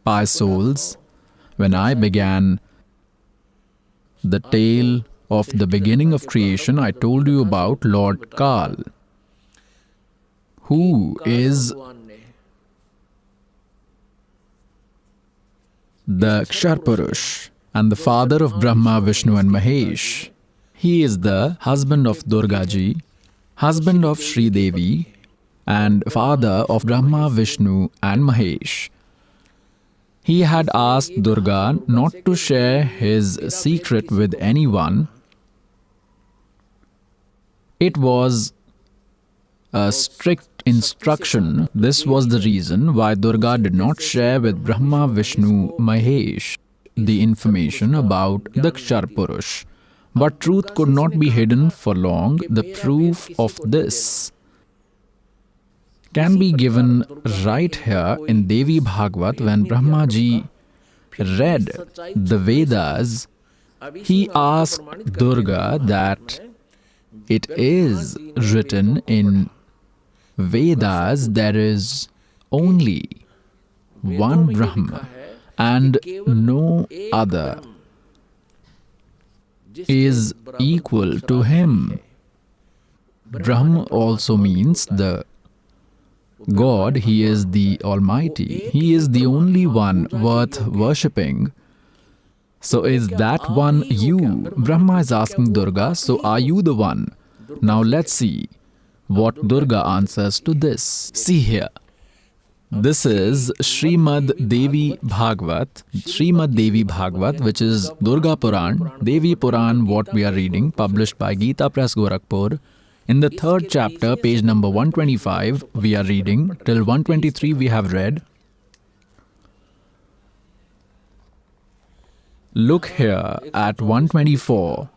pious souls, when I began the tale of the beginning of creation, I told you about Lord Kal, who is the Kshar Purush and the father of Brahma, Vishnu and Mahesh. He is the husband of Durga Ji, husband of Sri Devi, and father of Brahma, Vishnu and Mahesh. He had asked Durga not to share his secret with anyone. It was a strict instruction. This was the reason why Durga did not share with Brahma, Vishnu, Mahesh the information about the Kshar Purush. But truth could not be hidden for long. The proof of this can be given right here in Devi Bhagavad. When Brahma Ji read the Vedas, he asked Durga that it is written in Vedas there is only one Brahma and no other is equal to him. Brahm also means the God. He is the Almighty. He is the only one worth worshipping. So is that one you? Brahma is asking Durga, so are you the one? Now let's see what Durga answers to this. See here. This is Srimad Devi Bhagavad, which is Durga Puran, Devi Puran, what we are reading, published by Gita Press, Gorakhpur. In the 3rd chapter, page number 125, we are reading. Till 123 we have read. Look here at 124.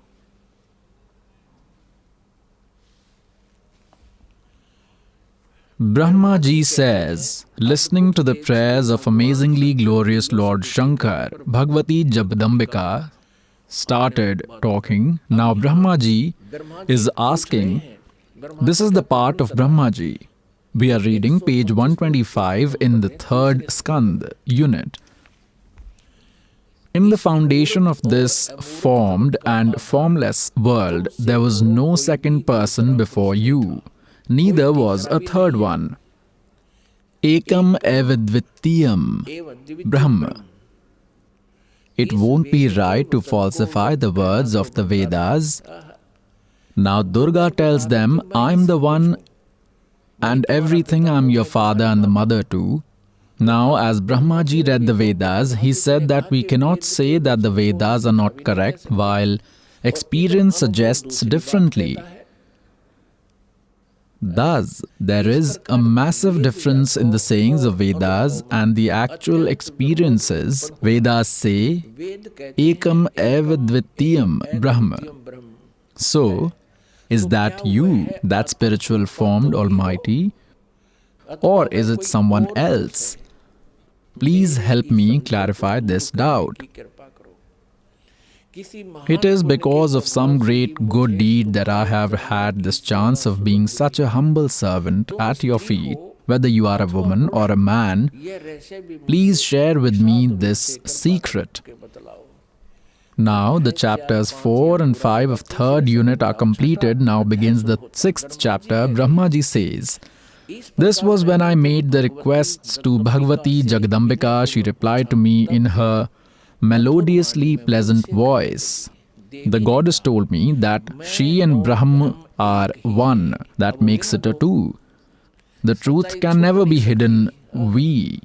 Brahma Ji says, listening to the prayers of amazingly glorious Lord Shankar, Bhagavati Jagdambika started talking. Now Brahma Ji is asking, this is the part of Brahma Ji. We are reading page 125 in the 3rd Skand unit. In the foundation of this formed and formless world, there was no second person before you. Neither was a third one. Ekam evidvittiyam Brahma. It won't be right to falsify the words of the Vedas. Now Durga tells them, I'm the one and everything. I'm your father and the mother too. Now as Brahma Ji read the Vedas, he said that we cannot say that the Vedas are not correct while experience suggests differently. Thus, there is a massive difference in the sayings of Vedas and the actual experiences. Vedas say, Ekam eva dvitiyam Brahma. So, is that you, that spiritual formed Almighty? Or is it someone else? Please help me clarify this doubt. It is because of some great good deed that I have had this chance of being such a humble servant at your feet. Whether you are a woman or a man, please share with me this secret. Now the chapters 4 and 5 of 3rd unit are completed. Now begins the 6th chapter. Brahma Ji says, this was when I made the requests to Bhagavati Jagdambika. She replied to me in her melodiously pleasant voice. The goddess told me that she and Brahma are one. That makes it a two. The truth can never be hidden. We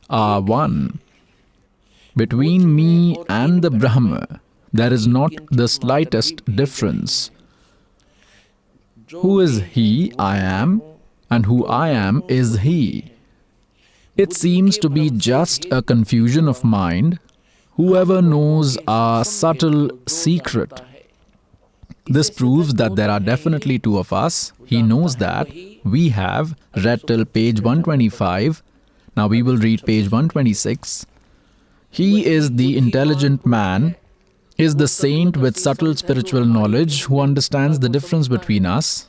are one. Between me and the Brahma, there is not the slightest difference. Who is he? I am. And who I am is he. It seems to be just a confusion of mind. Whoever knows our subtle secret. This proves that there are definitely two of us. He knows that. We have read till page 125. Now we will read page 126. He is the intelligent man, is the saint with subtle spiritual knowledge who understands the difference between us.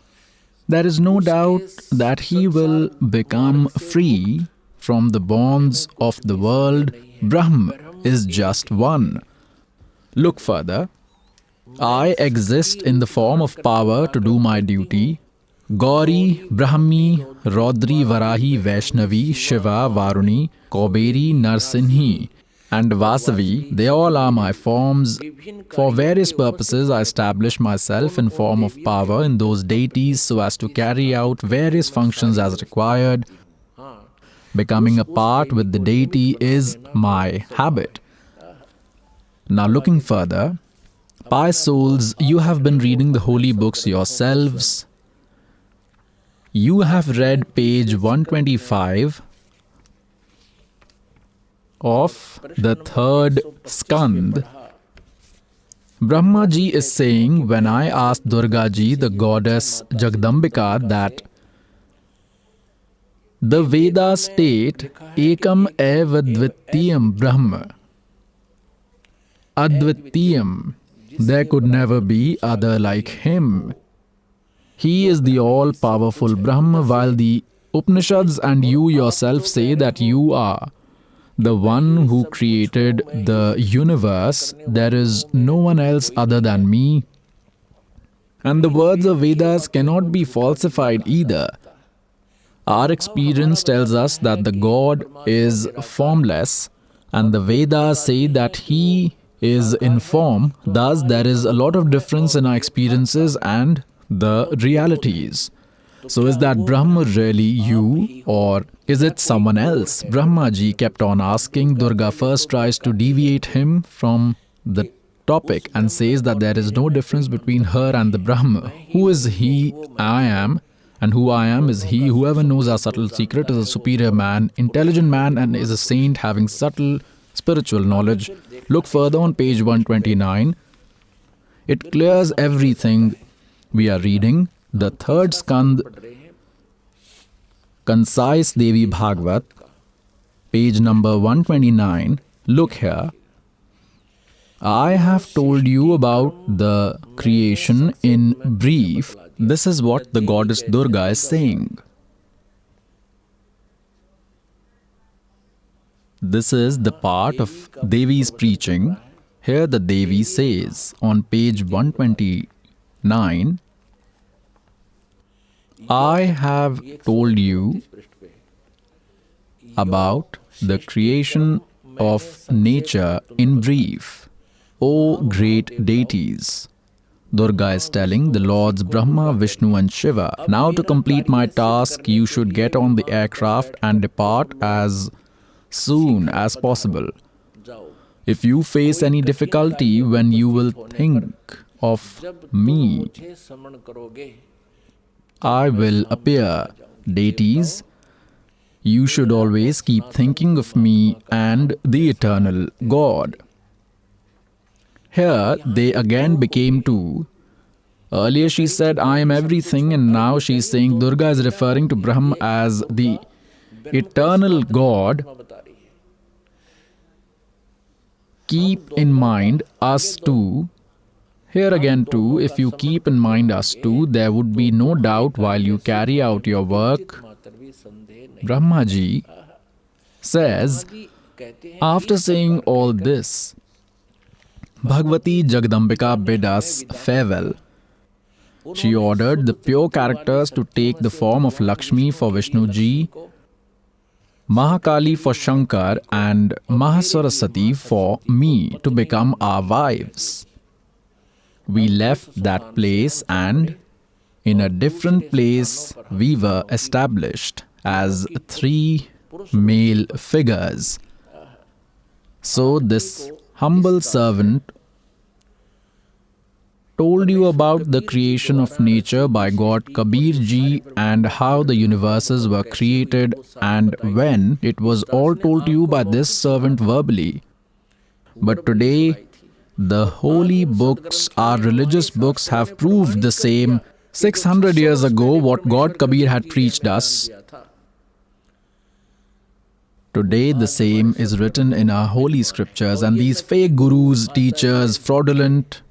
There is no doubt that he will become free from the bonds of the world. Brahm is just one. Look further. I exist in the form of power to do my duty. Gauri, Brahmi, Rodri, Varahi, Vaishnavi, Shiva, Varuni, Kauberi, Narsinhi, and Vasavi, they all are my forms. For various purposes, I establish myself in form of power in those deities so as to carry out various functions as required. Becoming a part with the deity is my habit. Now looking further, pious souls, you have been reading the holy books yourselves. You have read page 125 of the third skand. Brahma ji is saying, when I asked Durga ji, the goddess Jagdambika, that the Vedas state ekam eva dvitiyam Brahma, advitiyam, there could never be other like him. He is the all-powerful Brahma, while the Upanishads and you yourself say that you are the one who created the universe. There is no one else other than me. And the words of Vedas cannot be falsified either. Our experience tells us that the God is formless, and the Vedas say that He is in form. Thus, there is a lot of difference in our experiences and the realities. So is that Brahma really you, or is it someone else? Brahma ji kept on asking. Durga first tries to deviate him from the topic and says that there is no difference between her and the Brahma. Who is he? I am. And who I am is he. Whoever knows our subtle secret is a superior man, intelligent man, and is a saint having subtle spiritual knowledge. Look further on page 129. It clears everything we are reading. The third skand, Concise Devi Bhagavad, page number 129. Look here. I have told you about the creation in brief. This is what the goddess Durga is saying. This is the part of Devi's preaching. Here the Devi says on page 129, I have told you about the creation of nature in brief, O great deities. Durga is telling the Lords Brahma, Vishnu and Shiva, now to complete my task, you should get on the aircraft and depart as soon as possible. If you face any difficulty when you will think of me, I will appear. Deities, you should always keep thinking of me and the eternal God. Here they again became two. Earlier she said, I am everything, and now she is saying Durga is referring to Brahma as the eternal God. Keep in mind us two. Here again too, if you keep in mind us two, there would be no doubt while you carry out your work. Brahma ji says, after saying all this, Bhagavati Jagdambika bid us farewell. She ordered the pure characters to take the form of Lakshmi for Vishnu ji, Mahakali for Shankar, and Mahasaraswati for me to become our wives. We left that place and in a different place we were established as three male figures. So this humble servant told you about the creation of nature by God Kabir ji and how the universes were created, and when it was all told to you by this servant verbally. But today, the holy books, our religious books, have proved the same. 600 years ago, what God Kabir had preached us, today the same is written in our holy scriptures, and these fake gurus, teachers, fraudulent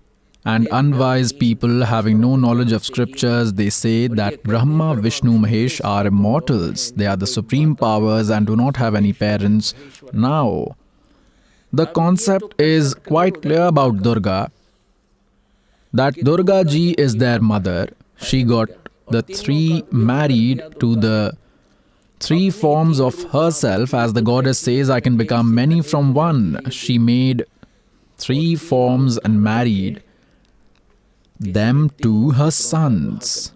And unwise people, having no knowledge of scriptures, they say that Brahma, Vishnu, Mahesh are immortals. They are the supreme powers and do not have any parents. Now, the concept is quite clear about Durga, that Durga ji is their mother. She got the three married to the three forms of herself. As the goddess says, I can become many from one. She made three forms and married them to her sons.